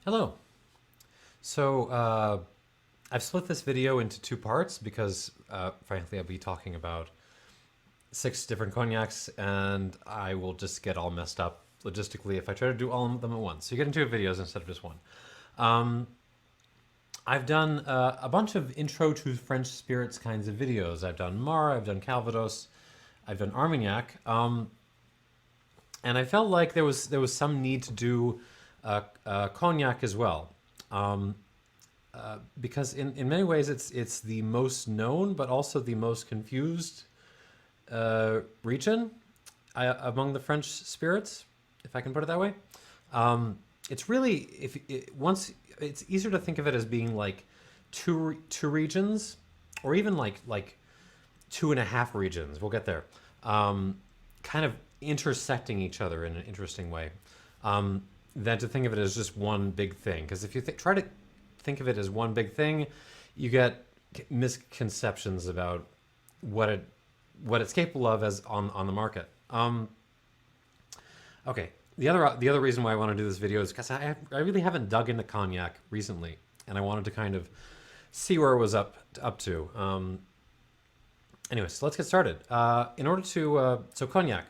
Hello. So I've split this video into two parts because, frankly, I'll be talking about six different cognacs, and I will just get all messed up logistically if I try to do all of them at once. So you get into videos instead of just one. Um, I've done a bunch of intro to French spirits kinds of videos. I've done Mar, I've done Calvados, I've done Armagnac, and I felt like there was some need to do cognac as well. Um, because in many ways it's the most known but also the most confused region among the French spirits, if I can put it that way. It's really if it, once it's easier to think of it as being like two regions, or even like two and a half regions. We'll get there. Kind of intersecting each other in an interesting way. Than to think of it as just one big thing. Because if you try to think of it as one big thing, you get misconceptions about what it's capable of as on the market. Okay, the other reason why I want to do this video is because I really haven't dug into cognac recently, and I wanted to kind of see where it was up to. Anyway, so let's get started. In order to so cognac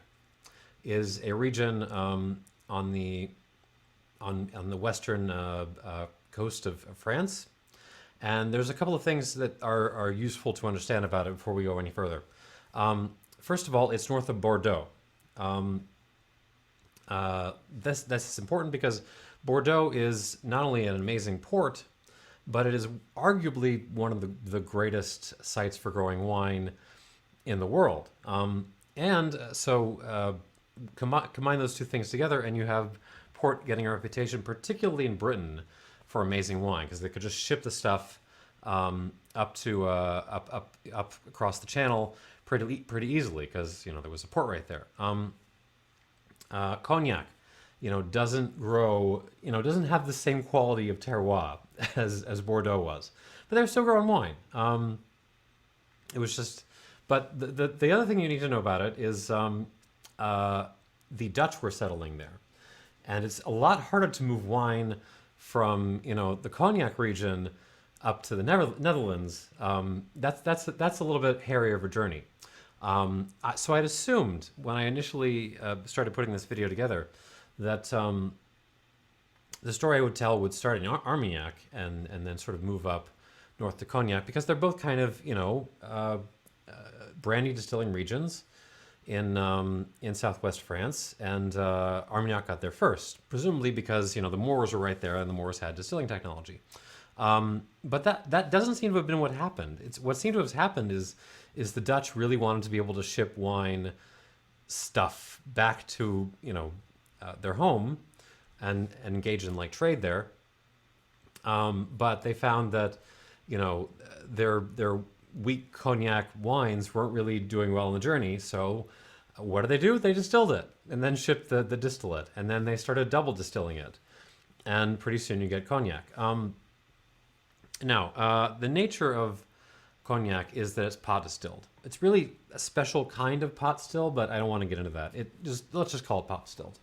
is a region on the western coast of France. And there's a couple of things that are useful to understand about it before we go any further. First of all, it's north of Bordeaux. This is important because Bordeaux is not only an amazing port, but it is arguably one of the greatest sites for growing wine in the world. And so combine those two things together, and you have port getting a reputation, particularly in Britain, for amazing wine because they could just ship the stuff up to up across the channel pretty easily because there was a port right there. Cognac, doesn't grow, doesn't have the same quality of terroir as Bordeaux was, but they're still growing wine. It was just, but the other thing you need to know about it is the Dutch were settling there. And it's a lot harder to move wine from the cognac region up to the Netherlands. That's a little bit hairier of a journey. So I'd assumed when I initially started putting this video together that the story I would tell would start in Armagnac and then sort of move up north to Cognac because they're both kind of brandy distilling regions in southwest France, and Armagnac got there first, presumably because the Moors were right there, and the Moors had distilling technology. But that doesn't seem to have been what happened. What seemed to have happened is the Dutch really wanted to be able to ship wine stuff back to their home and engage in like trade there. But they found that their weak cognac wines weren't really doing well on the journey. So what do? They distilled it and then shipped the distillate, and then they started double distilling it, and pretty soon you get cognac. Now, the nature of cognac is that it's pot distilled. It's really a special kind of pot still, but I don't want to get into that. Let's just call it pot distilled,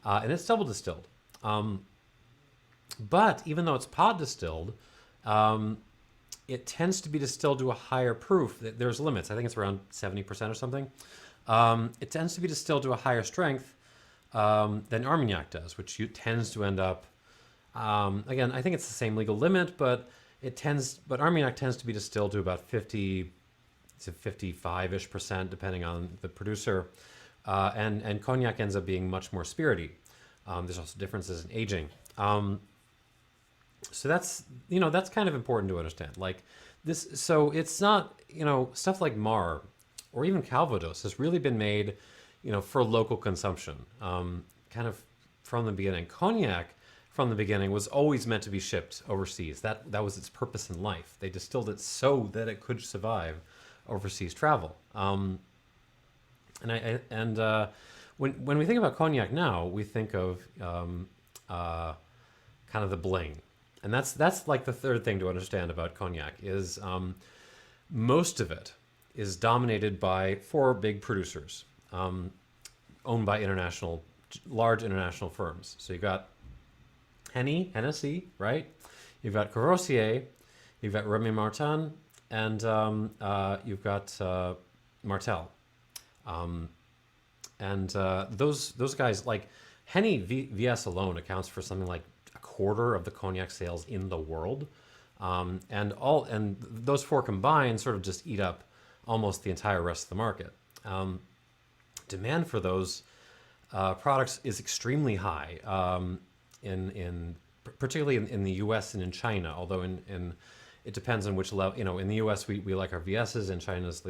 and it's double distilled. But even though it's pot distilled, it tends to be distilled to a higher proof. There's limits. I think it's around 70% or something. It tends to be distilled to a higher strength than Armagnac does, which tends to end up. Again, I think it's the same legal limit, but Armagnac tends to be distilled to about 50 to 55-ish%, depending on the producer, and cognac ends up being much more spirity. There's also differences in aging. So that's kind of important to understand. Like this, so it's not stuff like Mar or even Calvados has really been made for local consumption, kind of from the beginning. Cognac from the beginning was always meant to be shipped overseas. That was its purpose in life. They distilled it so that it could survive overseas travel. And when we think about cognac now, we think of kind of the bling. And that's like the third thing to understand about cognac is most of it is dominated by four big producers, owned by large international firms. So you got Hennessy, right? You've got Courvoisier, you've got Remy Martin, and you've got Martel. Those guys, like Henny VS alone accounts for something like a quarter of the cognac sales in the world, and those four combined sort of just eat up almost the entire rest of the market. Demand for those products is extremely high, particularly in the U.S. and in China. Although in it depends on which level. You know, in the U.S. we like our VSs, in China's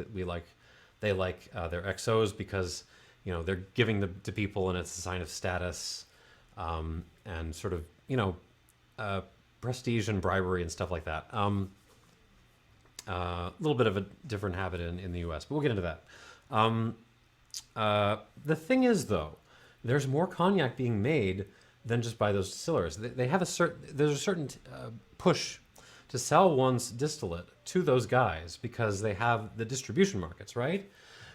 they like their XOs because they're giving them to people and it's a sign of status, and sort of prestige and bribery and stuff like that. A little bit of a different habit in the U.S., but we'll get into that. The thing is, though, there's more cognac being made than just by those distillers. They have there's a certain push to sell one's distillate to those guys because they have the distribution markets, right?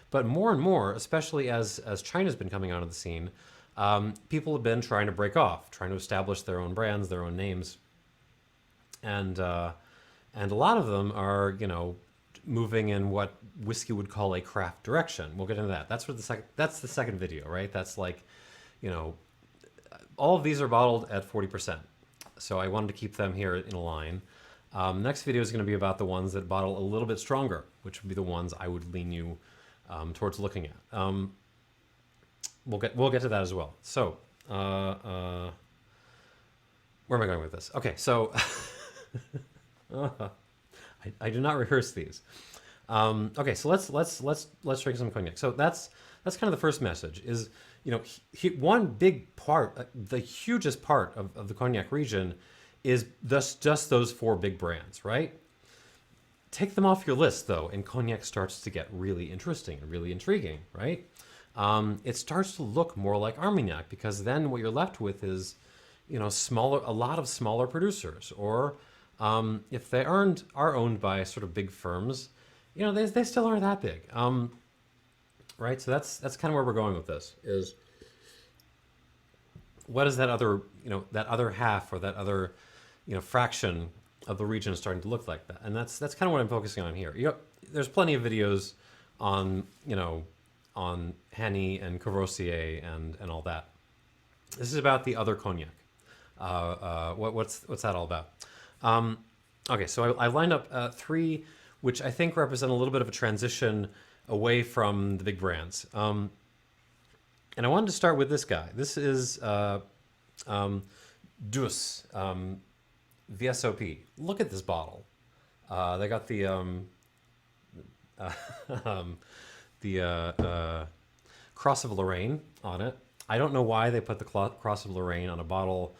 But more and more, especially as China's been coming onto the scene, people have been trying to break off, trying to establish their own brands, their own names, and a lot of them are moving in what whiskey would call a craft direction. We'll get into that. That's the second video, right? That's like, all of these are bottled at 40%. So I wanted to keep them here in a line. Next video is going to be about the ones that bottle a little bit stronger, which would be the ones I would lean you towards looking at. We'll get to that as well. So where am I going with this? Okay, so I do not rehearse these. Okay, so let's drink some cognac. So that's kind of the first message. Is one big part, the hugest part of the cognac region, is just those four big brands, right? Take them off your list though, and cognac starts to get really interesting and really intriguing, right? It starts to look more like Armagnac because then what you're left with is, a lot of smaller producers, or if they are owned by sort of big firms, they still aren't that big, right? So that's kind of where we're going with this. Is what is that other half, or that other fraction of the region starting to look like that? And that's kind of what I'm focusing on here. There's plenty of videos on on Henny and Courvoisier and all that. This is about the other cognac. What's that all about? Okay, so I lined up three, which I think represent a little bit of a transition away from the big brands. And I wanted to start with this guy. This is Deuce, VSOP. Look at this bottle. They got the Cross of Lorraine on it. I don't know why they put the Cross of Lorraine on a bottle,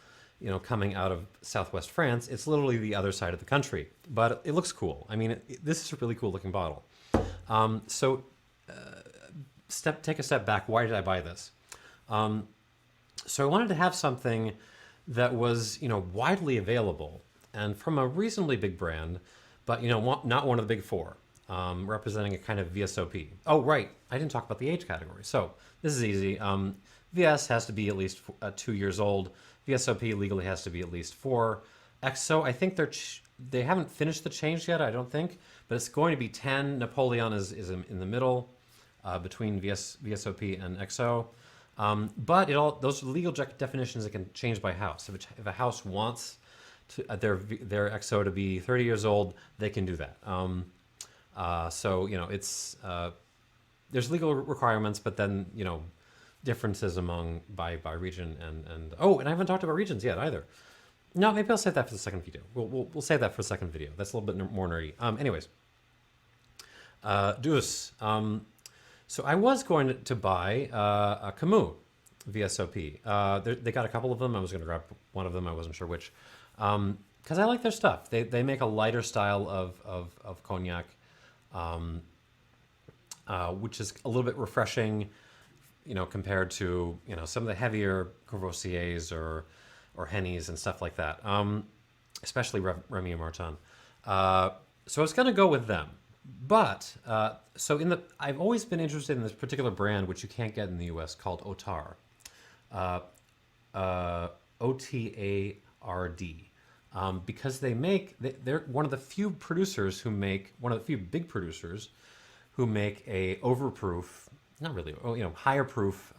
coming out of Southwest France. It's literally the other side of the country, but it looks cool. I mean, this is a really cool looking bottle. Take a step back. Why did I buy this? So I wanted to have something that was, widely available and from a reasonably big brand, but, not one of the big four, representing a kind of VSOP. Oh, right. I didn't talk about the age category. So this is easy. VS has to be at least 2 years old. VSOP legally has to be at least 4. XO, I think they haven't finished the change yet, I don't think, but it's going to be 10. Napoleon is in the middle between VSOP and XO. But those are legal definitions that can change by house. If a house wants their XO to be 30 years old, they can do that. So it's there's legal requirements, but then differences by region and I haven't talked about regions yet either. No, maybe I'll save that for the second video. We'll save that for the second video. That's a little bit more nerdy. Anyways, Deuce. So I was going to buy a Camus VSOP. They got a couple of them. I was going to grab one of them. I wasn't sure which, because I like their stuff. They make a lighter style of cognac, which is a little bit refreshing, compared to some of the heavier Courvoisiers or Hennys and stuff like that, especially Remy and Martin. So I was going to go with them. But I've always been interested in this particular brand, which you can't get in the U.S., called Otar, OTAR. RD. Because they're one of the few producers who make, one of the few big producers who make a overproof, not really, higher proof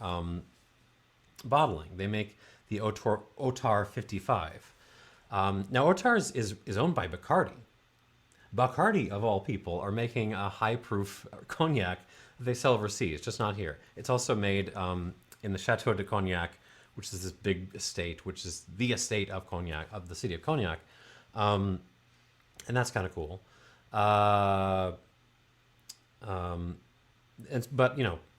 bottling. They make the Otar 55. Now, Otar is owned by Bacardi. Bacardi, of all people, are making a high proof cognac that they sell overseas, just not here. It's also made in the Chateau de Cognac, which is this big estate, which is the estate of Cognac, of the city of Cognac. And that's kind of cool. But,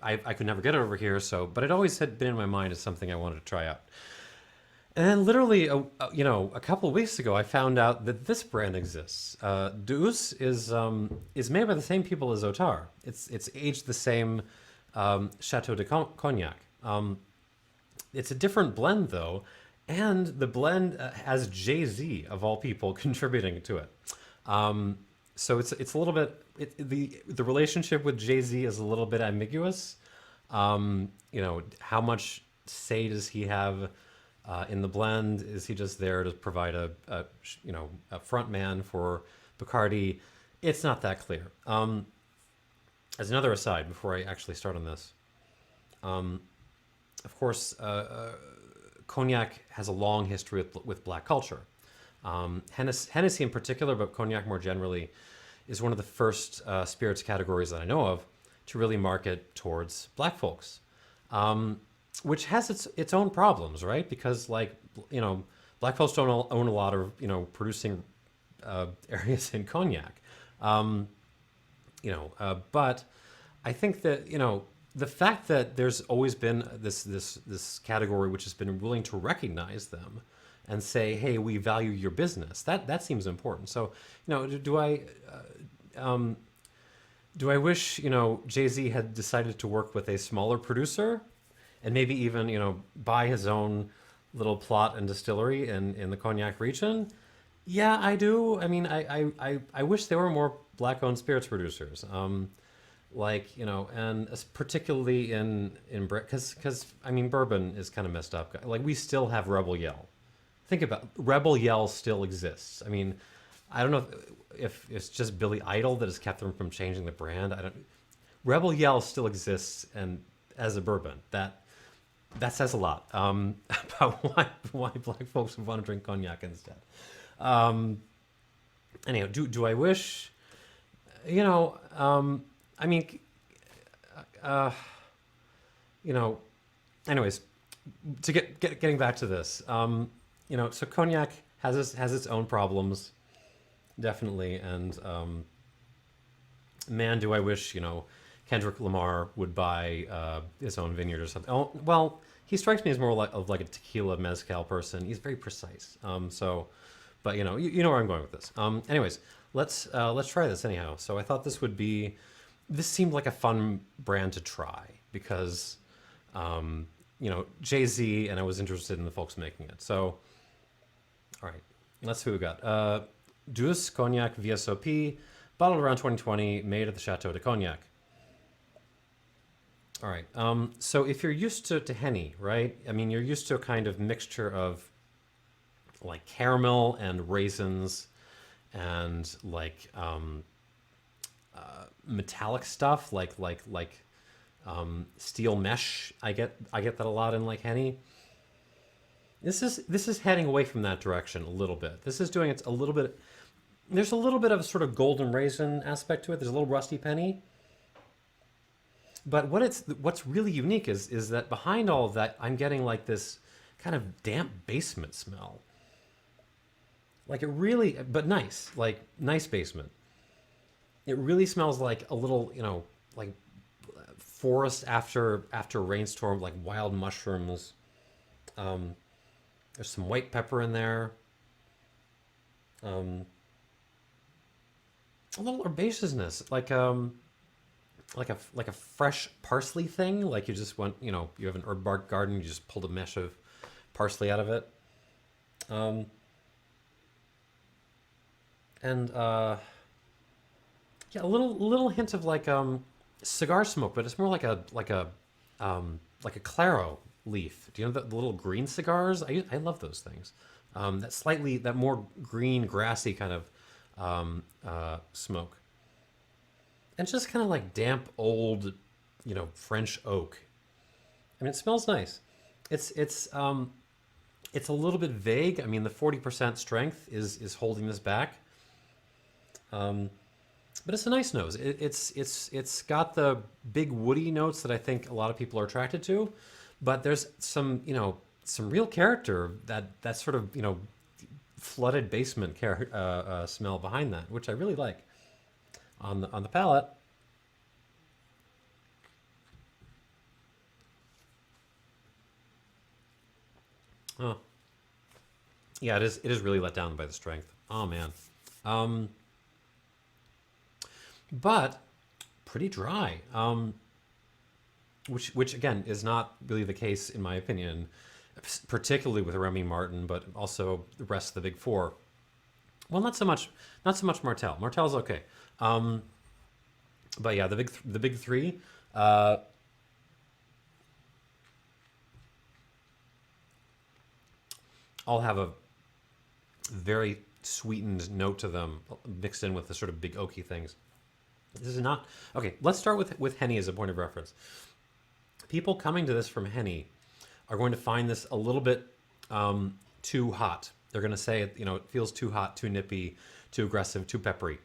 I could never get it over here, but it always had been in my mind as something I wanted to try out. And then literally, a couple of weeks ago, I found out that this brand exists. Deuce is made by the same people as Otar. It's aged the same Chateau de Cognac. It's a different blend, though, and the blend has Jay-Z, of all people, contributing to it. So it's a little bit, the relationship with Jay-Z is a little bit ambiguous. How much say does he have in the blend? Is he just there to provide a front man for Bacardi? It's not that clear. As another aside, before I actually start on this, of course, Cognac has a long history with black culture. Hennessy in particular, but Cognac more generally, is one of the first spirits categories that I know of to really market towards black folks, which has its own problems, right? Because black folks don't own a lot of producing areas in Cognac, but I think that the fact that there's always been this category which has been willing to recognize them and say, hey, we value your business, that seems important. So do I wish Jay-Z had decided to work with a smaller producer and maybe even buy his own little plot and distillery in the Cognac region? Yeah, I do. I mean, I wish there were more black-owned spirits producers. And particularly in because I mean, bourbon is kind of messed up. Like, we still have Rebel Yell. Think about Rebel Yell still exists. I mean, I don't know if it's just Billy Idol that has kept them from changing the brand. Rebel Yell still exists, and as a bourbon, that says a lot about why black folks would want to drink cognac instead. Anyhow, do I wish? I mean, anyways, to getting back to this, so Cognac has its own problems, definitely, and man, do I wish Kendrick Lamar would buy his own vineyard or something. Oh, well, he strikes me as more like a tequila mezcal person. He's very precise. But you know where I'm going with this. Anyways, let's try this anyhow. So I thought this seemed like a fun brand to try because, Jay-Z, and I was interested in the folks making it. So, all right, let's see what we got. Deuce Cognac VSOP, bottled around 2020, made at the Chateau de Cognac. All right, so if you're used to Henny, right? I mean, you're used to a kind of mixture of like caramel and raisins and like metallic stuff like steel mesh. I get that a lot in like Henny. This is heading away from that direction a little bit. This is doing a little bit. There's a little bit of a sort of golden raisin aspect to it. There's a little rusty penny. But what's really unique is that behind all of that, I'm getting like this kind of damp basement smell. Like it really, but nice, like nice basement. It really smells like a little, like forest after a rainstorm, like wild mushrooms. There's some white pepper in there. A little herbaceousness, like a fresh parsley thing. Like you just want, you have an herb bark garden, you just pulled a mesh of parsley out of it. Yeah, a little hint of like cigar smoke, but it's more like a claro leaf. Do you know the little green cigars? I love those things. that more green, grassy kind of smoke. And just kind of like damp, old, French oak. I mean, it smells nice. It's a little bit vague. I mean, the 40% strength is holding this back. But it's a nice nose. It's got the big woody notes that I think a lot of people are attracted to, but there's some real character, that sort of flooded basement smell behind that, which I really like on the palate. Oh, yeah, it is really let down by the strength. Oh man. Um, but pretty dry. Which again is not really the case in my opinion, particularly with Remy Martin, but also the rest of the big four. Well, not so much Martel. Martel's okay. Um, but yeah, the big three. Uh, all have a very sweetened note to them, mixed in with the sort of big oaky things. This is not okay. Let's start with Henny as a point of reference. People coming to this from Henny are going to find this a little bit too hot. They're going to say it feels too hot, too nippy, too aggressive, too peppery.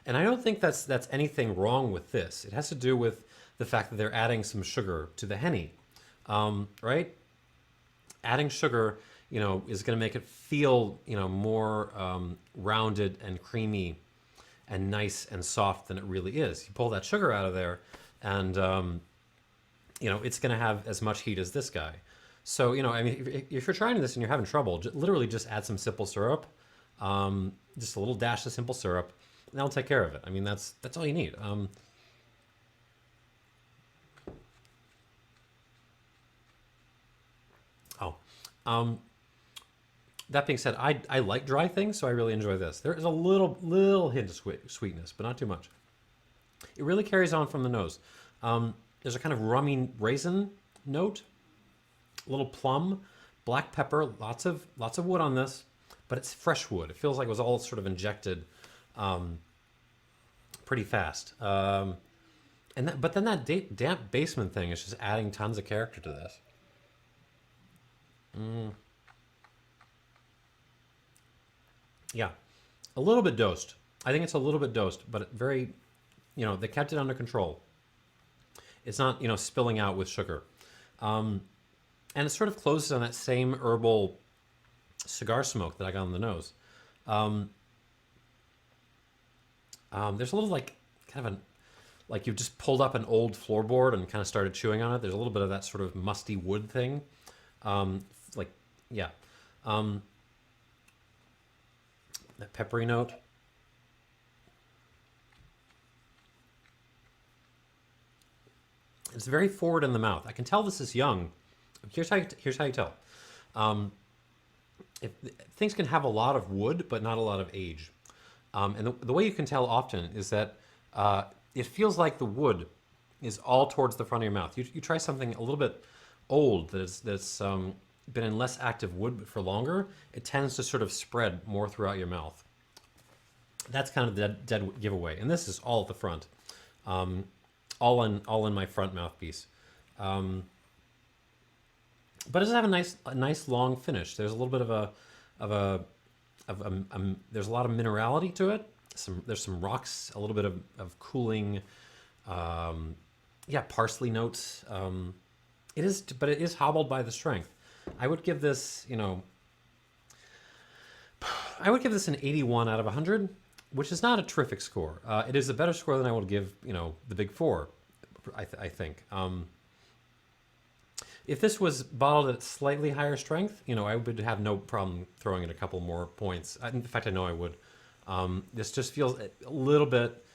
And I don't think that's anything wrong with this. It has to do with the fact that they're adding some sugar to the Henny, right? Adding sugar, is going to make it feel, more rounded and creamy and nice and soft than it really is. You pull that sugar out of there, and it's going to have as much heat as this guy. So, I mean, if you're trying this and you're having trouble, literally just add some simple syrup, just a little dash of simple syrup, and that'll take care of it. I mean, that's all you need. Oh, um, that being said, I like dry things, so I really enjoy this. There is a little hint of sweetness, but not too much. It really carries on from the nose. There's a kind of rummy raisin note, a little plum, black pepper, lots of wood on this, but it's fresh wood. It feels like it was all sort of injected pretty fast. But then that damp basement thing is just adding tons of character to this. Yeah, a little bit dosed. I think it's a little bit dosed, but very, they kept it under control. It's not, spilling out with sugar. Um, and it sort of closes on that same herbal cigar smoke that I got on the nose. Um, there's a little like kind of like you've just pulled up an old floorboard and kind of started chewing on it. There's a little bit of that sort of musty wood thing. Like, yeah. Um, that peppery note. It's very forward in the mouth. I can tell this is young. Here's how you tell. Um, if, things can have a lot of wood, but not a lot of age. And the way you can tell often is that it feels like the wood is all towards the front of your mouth. You try something a little bit old that's been in less active wood for longer, it tends to sort of spread more throughout your mouth. That's kind of the dead giveaway. And this is all at the front, um, all in my front mouthpiece. Um, but it does have a nice long finish. There's a little bit of a there's a lot of minerality to it. There's some rocks, a little bit of cooling, um, yeah, parsley notes. But it is hobbled by the strength. I would give this, I would give this an 81 out of 100, which is not a terrific score. It is a better score than I would give, the Big Four, I think. If this was bottled at slightly higher strength, I would have no problem throwing it a couple more points. In fact, I know I would. This just feels a little bit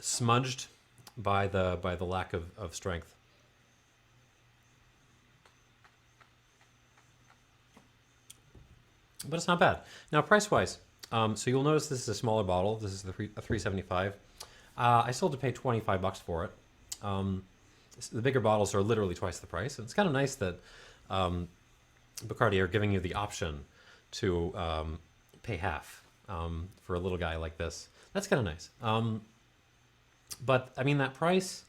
smudged by the lack of strength. But it's not bad. Now, price-wise, so you'll notice this is a smaller bottle. This is a 375. I still had to pay 25 bucks for it. The bigger bottles are literally twice the price. And it's kind of nice that Bacardi are giving you the option to pay half for a little guy like this. That's kind of nice. But I mean, that price,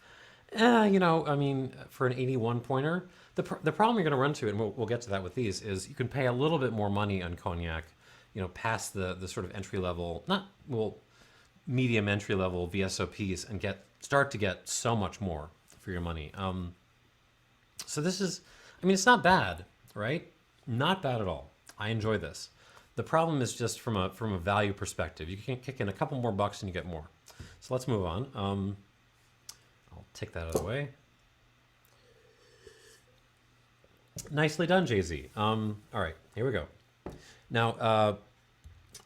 you know, I mean, for an 81 pointer, the problem you're going to run to, and we'll get to that with these, is you can pay a little bit more money on cognac, you know, past the sort of entry level, not, well, medium entry level VSOPs and start to get so much more for your money. So this is, I mean, it's not bad, right? Not bad at all. I enjoy this. The problem is just from a value perspective. You can kick in a couple more bucks and you get more. So let's move on. I'll take that out of the way. Nicely done, Jay-Z. All right, here we go. Now,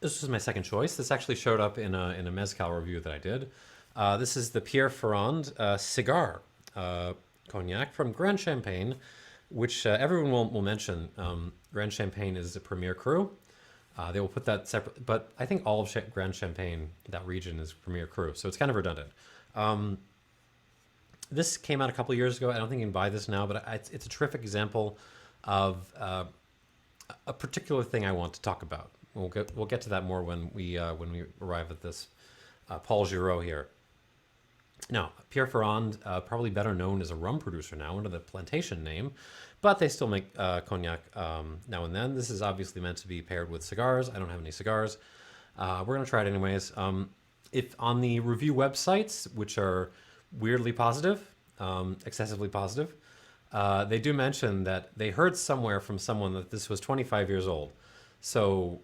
this was my second choice. This actually showed up in a Mezcal review that I did. This is the Pierre Ferrand Cigare Cognac from Grande Champagne, which everyone will mention. Grande Champagne is a premier cru. They will put that separate, but I think all of Grande Champagne, that region, is premier cru, so it's kind of redundant. This came out a couple years ago. I don't think you can buy this now, but it's a terrific example of a particular thing I want to talk about. We'll get to that more when we arrive at this Paul Giraud here. Now, Pierre Ferrand, probably better known as a rum producer now under the plantation name, but they still make cognac now and then. This is obviously meant to be paired with cigars. I don't have any cigars. We're going to try it anyways. If on the review websites, which are weirdly positive, excessively positive, they do mention that they heard somewhere from someone that this was 25 years old. So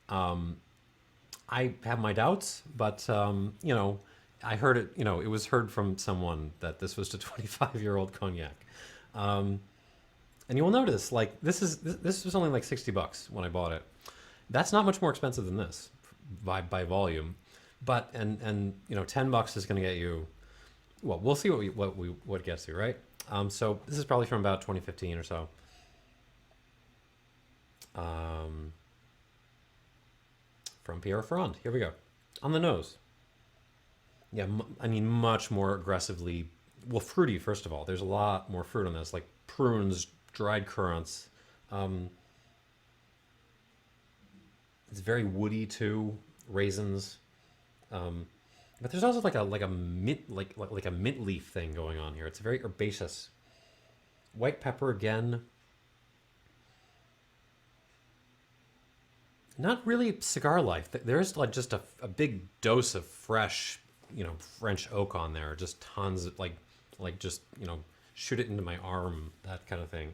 I have my doubts, but you know, I heard it, you know, it was heard from someone that this was a 25-year-old cognac. And you will notice, like, this was only like 60 bucks when I bought it. That's not much more expensive than this by volume, but and you know, 10 bucks is going to get you, well, we'll see what gets you, right? So this is probably from about 2015 or so. From Pierre Ferrand. Here we go. On the nose. Yeah, I mean, much more aggressively, well, fruity, first of all. There's a lot more fruit on this, like prunes, dried currants. It's very woody too, raisins. But there's also like a mint like a mint leaf thing going on here. It's very herbaceous. White pepper again. Not really cigar life. There's like just a big dose of fresh, you know, French oak on there. Just tons of like just, you know, shoot it into my arm, that kind of thing.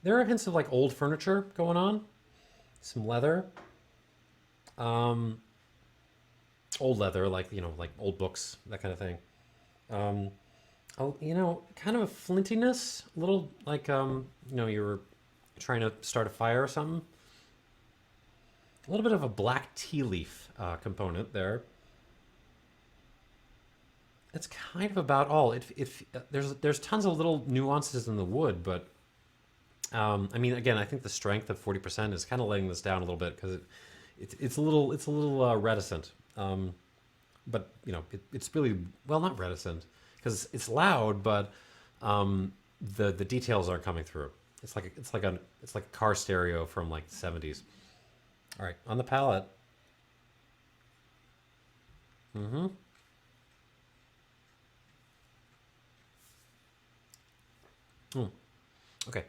There are hints of like old furniture going on, some leather, old leather, like, you know, like old books, that kind of thing. You know, kind of a flintiness, a little like, you know, you were trying to start a fire or something. A little bit of a black tea leaf component there. That's kind of about all. There's tons of little nuances in the wood, but I mean, again, I think the strength of 40% is kind of letting this down a little bit because it's a little reticent. But you know, it's really, well, not reticent because it's loud, but the details aren't coming through. It's like a car stereo from like the 70s. All right, on the palate. Mm-hmm. Mm. Okay.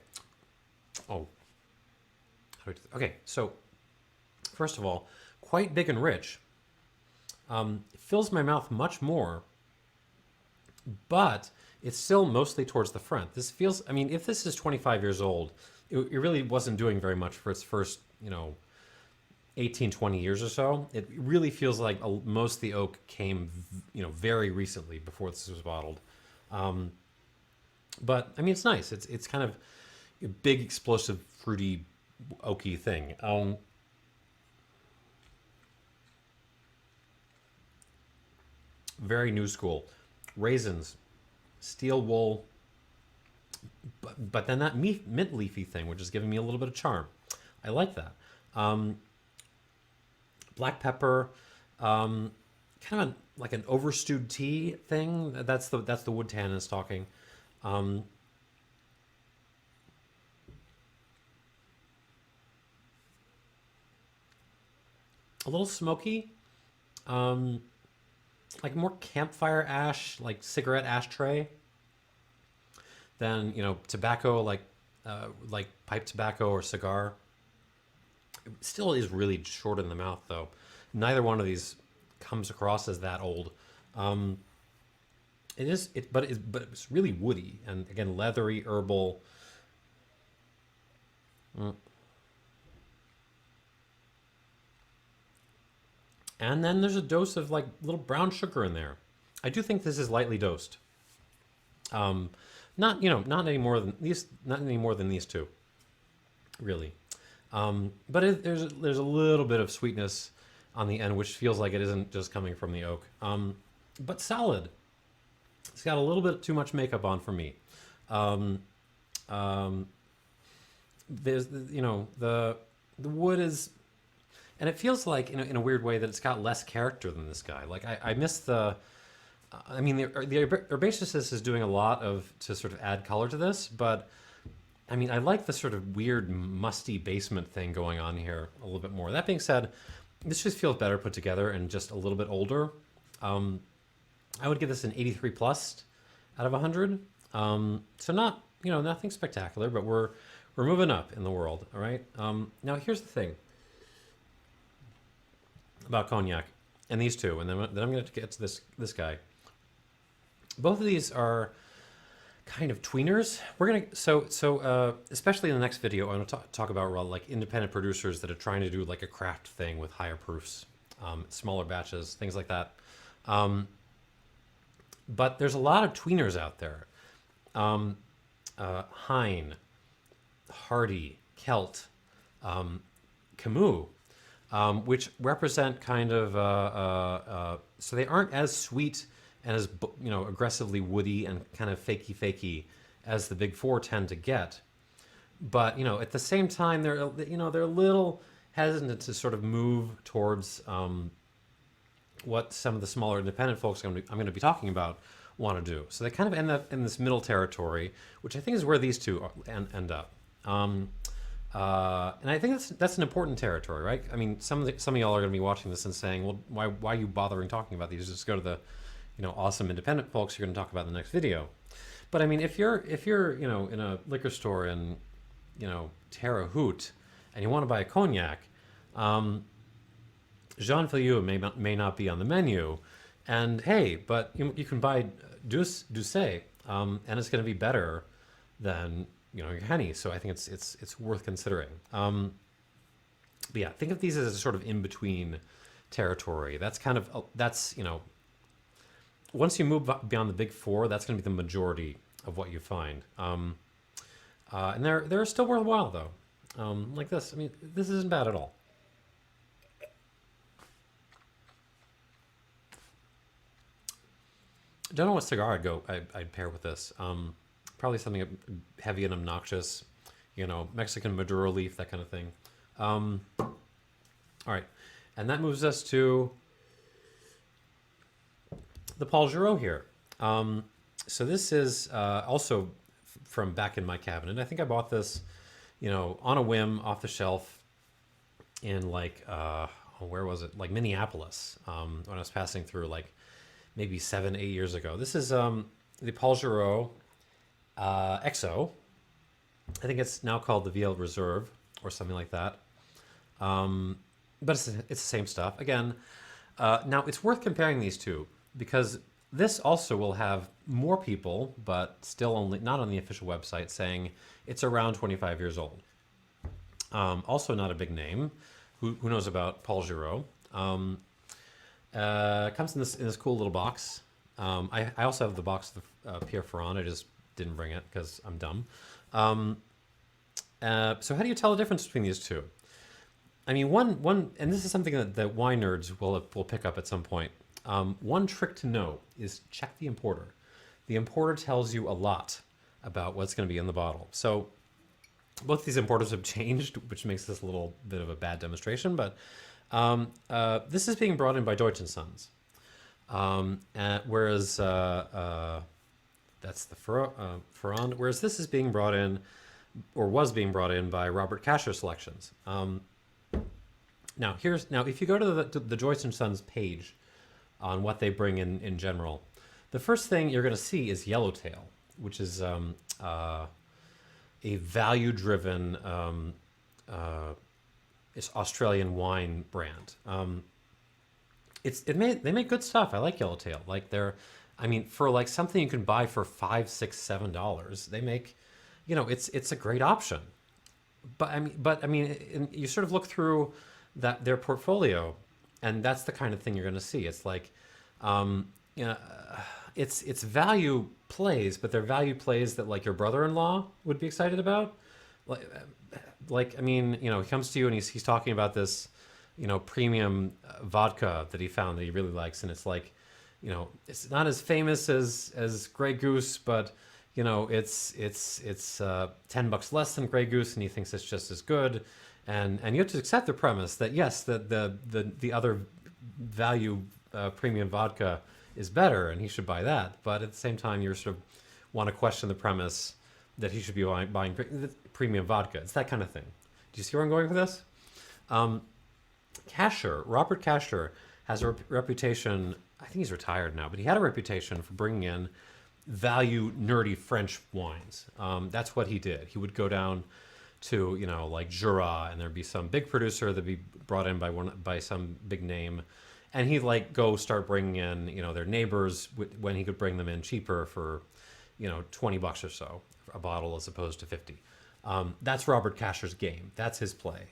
Oh. Okay, so first of all, quite big and rich. It fills my mouth much more, but it's still mostly towards the front. This feels, I mean, if this is 25 years old, it really wasn't doing very much for its first, you know, 18, 20 years or so. It really feels like most of the oak came, you know, very recently before this was bottled. But I mean, it's nice. It's kind of a big, explosive, fruity, oaky thing. Very new school. Raisins, steel wool, but then that mint leafy thing, which is giving me a little bit of charm. I like that. Black pepper, kind of like an overstewed tea thing. That's the wood tannins talking. a little smoky, like more campfire ash, like cigarette ashtray than tobacco, like pipe tobacco or cigar. It still is really short in the mouth though. Neither one of these comes across as that old. Um, but it's really woody and again leathery, herbal. Mm. And then there's a dose of like little brown sugar in there. I do think this is lightly dosed. Um, not any more than these, not any more than these two, really. But there's a little bit of sweetness on the end, which feels like it isn't just coming from the oak. But solid. It's got a little bit too much makeup on for me. Um, um, there's the wood is, and it feels like in a weird way that it's got less character than this guy. Like I miss the. I mean, the herbaceousness is doing a lot to sort of add color to this, but I mean, I like the sort of weird musty basement thing going on here a little bit more. That being said, this just feels better put together and just a little bit older. Um, I would give this an 83 plus out of 100. So not nothing spectacular, but we're moving up in the world. All right. Now here's the thing about cognac and these two, and then I'm going to get to this guy. Both of these are kind of tweeners. We're gonna especially in the next video, I'm gonna talk about like independent producers that are trying to do like a craft thing with higher proofs, smaller batches, things like that. But there's a lot of tweeners out there. Hein, Hardy, Celt, Camus, which represent kind of so they aren't as sweet and as aggressively woody and kind of fakey as the big four tend to get, but at the same time they're a little hesitant to sort of move towards what some of the smaller independent folks I'm going to be talking about want to do. So they kind of end up in this middle territory, which I think is where these two end up. And I think that's an important territory, right? I mean, some of y'all are going to be watching this and saying, well, why are you bothering talking about these? Just go to the awesome independent folks you're going to talk about in the next video. But I mean, if you're in a liquor store in Terre Haute and you want to buy a cognac, Jean Filiou may not be on the menu, and hey, but you can buy Deuce, and it's going to be better than your Henny. So I think it's worth considering. But yeah, think of these as a sort of in between territory. That's kind of once you move beyond the big four, that's going to be the majority of what you find. And they're still worthwhile though. Like this, I mean, this isn't bad at all. Don't know what cigar I'd pair with this. Probably something heavy and obnoxious, Mexican Maduro leaf, that kind of thing. All right, and that moves us to the Paul Giraud here. So this is also from back in my cabinet. I think I bought this, on a whim off the shelf in like, where was it? Like Minneapolis, when I was passing through like maybe 7-8 years ago. This is the Paul Giraud XO. I think it's now called the VL Reserve or something like that. But it's the same stuff. Again, now it's worth comparing these two because this also will have more people, but still only not on the official website, saying it's around 25 years old. Also not a big name. Who knows about Paul Giraud? Comes in this cool little box. I also have the box of Pierre Ferrand. I just didn't bring it because I'm dumb. So how do you tell the difference between these two? I mean, one, and this is something that wine nerds will pick up at some point. One trick to know is check the importer. The importer tells you a lot about what's going to be in the bottle. So both these importers have changed, which makes this a little bit of a bad demonstration, but this is being brought in by Deutsch & Sons. Whereas that's the Ferrand, whereas this is being brought in, or was being brought in by Robert Kasher Selections. Now if you go to the Joyce and Sons page on what they bring in general, the first thing you're going to see is Yellowtail, which is a value-driven it's Australian wine brand. They make good stuff. I like Yellowtail. Like I mean, for like something you can buy for $5, $6, $7, they make, it's a great option. But I mean, you sort of look through their portfolio, and that's the kind of thing you're going to see. It's like, you know, it's value plays, but they're value plays that like your brother-in-law would be excited about. Like, like I mean, he comes to you and he's talking about this, premium vodka that he found that he really likes, and it's like, it's not as famous as Grey Goose, but it's $10 less than Grey Goose, and he thinks it's just as good, and you have to accept the premise that yes, the other value premium vodka is better, and he should buy that, but at the same time, you sort of want to question the premise that he should be buying premium vodka. It's that kind of thing. Do you see where I'm going with this? Robert Casher has a reputation. I think he's retired now, but he had a reputation for bringing in value nerdy French wines. That's what he did. He would go down to like Giraud, and there'd be some big producer that'd be brought in by some big name, and he'd like go start bringing in their neighbors when he could bring them in cheaper for $20 or so a bottle as opposed to 50. That's Robert Casher's game. That's his play.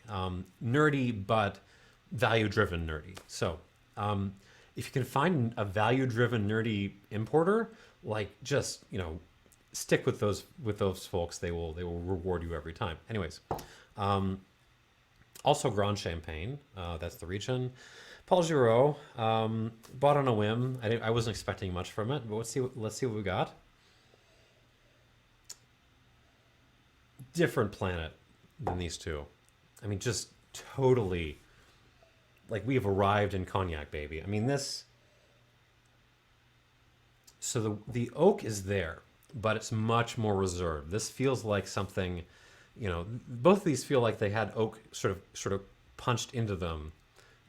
Nerdy, but value-driven nerdy. So if you can find a value-driven nerdy importer, like just stick with those folks. They will reward you every time. Anyways, also Grande Champagne. That's the region. Paul Giraud, bought on a whim. I wasn't expecting much from it, but let's see what we got. Different planet than these two. I mean, just totally, like, we have arrived in Cognac, baby. I mean, this. So the oak is there, but it's much more reserved. This feels like something, both of these feel like they had oak sort of punched into them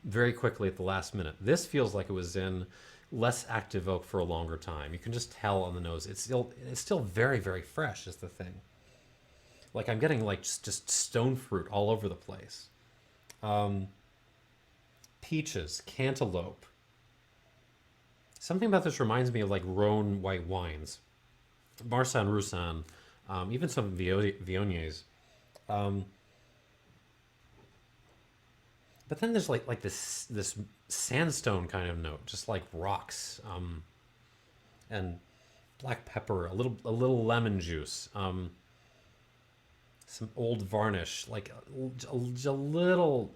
very quickly at the last minute. This feels like it was in less active oak for a longer time. You can just tell on the nose. It's still very, very fresh is the thing. Like I'm getting like just stone fruit all over the place. Peaches, cantaloupe. Something about this reminds me of like Rhone white wines. Marsanne Roussanne, even some Viogniers. But then there's like this sandstone kind of note, just like rocks, and black pepper, a little lemon juice, some old varnish, like a little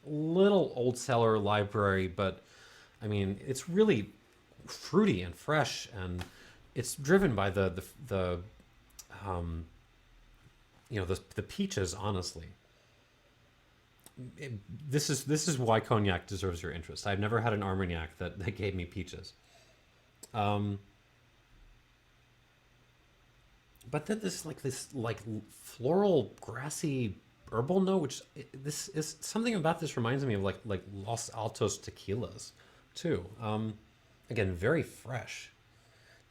old cellar library, but I mean it's really fruity and fresh, and it's driven by the peaches. Honestly, this is why Cognac deserves your interest. I've never had an Armagnac that gave me peaches. But then this floral, grassy, herbal note, which this is something about this reminds me of like Los Altos tequilas, too. Again, very fresh.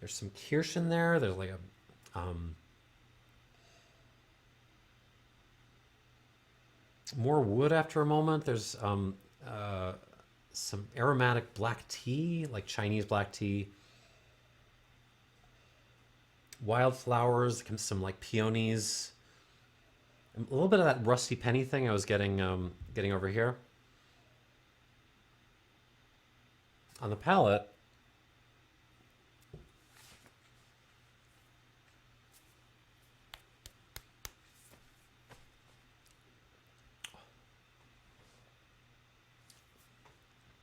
There's some kirsch in there. There's like a more wood after a moment. There's some aromatic black tea, like Chinese black tea. Wildflowers, some like peonies, a little bit of that rusty penny thing I was getting over here on the palate.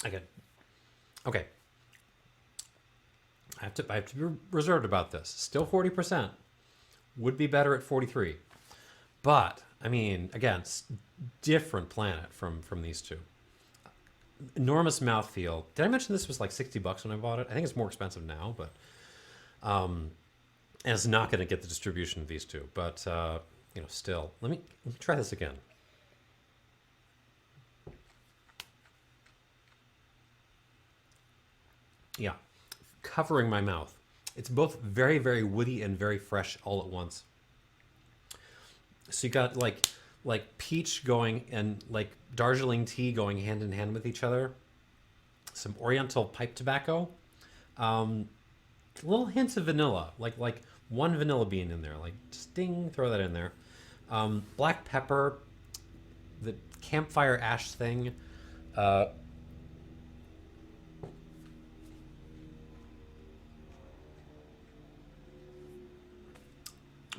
Again, okay. I have to be reserved about this. Still 40%. Would be better at 43. But, I mean, again, different planet from these two. Enormous mouthfeel. Did I mention this was like $60 when I bought it? I think it's more expensive now, but and it's not going to get the distribution of these two. But, still. Let me try this again. Yeah, covering my mouth. It's both very, very woody and very fresh all at once. So you got like peach going and like Darjeeling tea going hand in hand with each other. Some Oriental pipe tobacco. Little hints of vanilla, like one vanilla bean in there, like just ding, throw that in there. Black pepper, the campfire ash thing.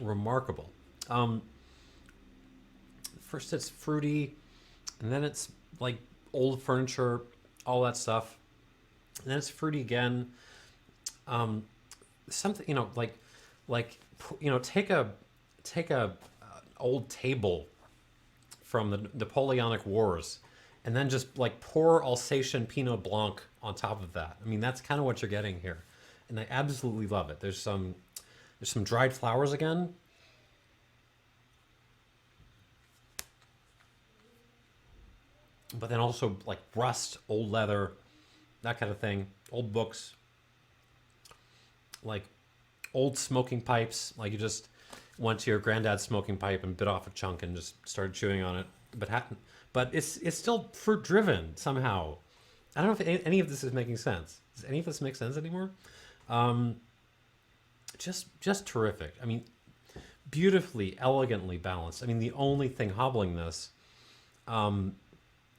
Remarkable. First it's fruity, and then it's like old furniture, all that stuff. And then it's fruity again. Something, take a old table from the Napoleonic Wars, and then just like pour Alsatian Pinot Blanc on top of that. I mean, that's kind of what you're getting here, and I absolutely love it. There's some dried flowers again. But then also like rust, old leather, that kind of thing, old books, like old smoking pipes. Like you just went to your granddad's smoking pipe and bit off a chunk and just started chewing on it. But it's still fruit driven somehow. I don't know if any of this is making sense. Does any of this make sense anymore? Just terrific. I mean, beautifully, elegantly balanced. I mean, the only thing hobbling this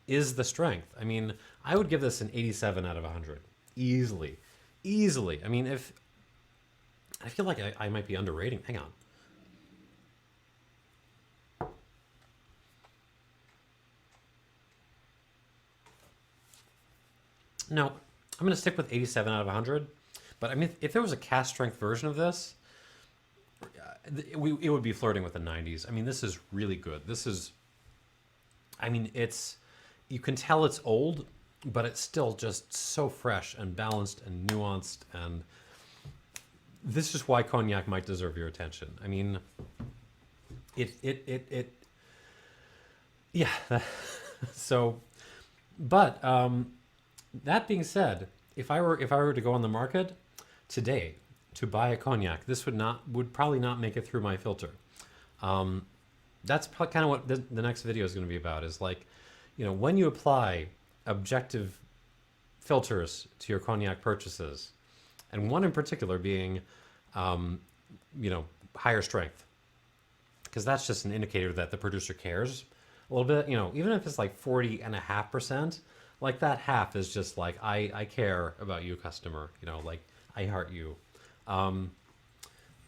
is the strength. I mean, I would give this an 87 out of 100. Easily. I mean, if I feel like I might be underrating. Hang on. No, I'm going to stick with 87 out of 100. But I mean, if there was a cast strength version of this, it would be flirting with the 90s. I mean, this is really good. This is, I mean, you can tell it's old, but it's still just so fresh and balanced and nuanced. And this is why cognac might deserve your attention. I mean, yeah. So, but that being said, if I were to go on the market today to buy a cognac, this would probably not make it through my filter. That's kind of what the next video is going to be about. Is like, when you apply objective filters to your cognac purchases, and one in particular being, higher strength, because that's just an indicator that the producer cares a little bit. Even if it's like 40.5%, like that half is just like, I care about you, customer. Like I heart you.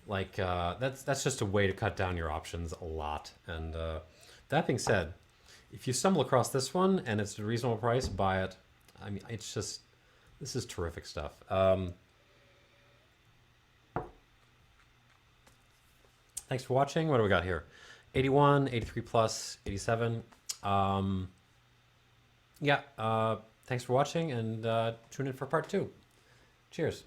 That's just a way to cut down your options a lot. And that being said, if you stumble across this one and it's a reasonable price, buy it. I mean, this is terrific stuff. Thanks for watching. What do we got here? 81, 83 plus, 87. Thanks for watching, and tune in for part 2. Cheers.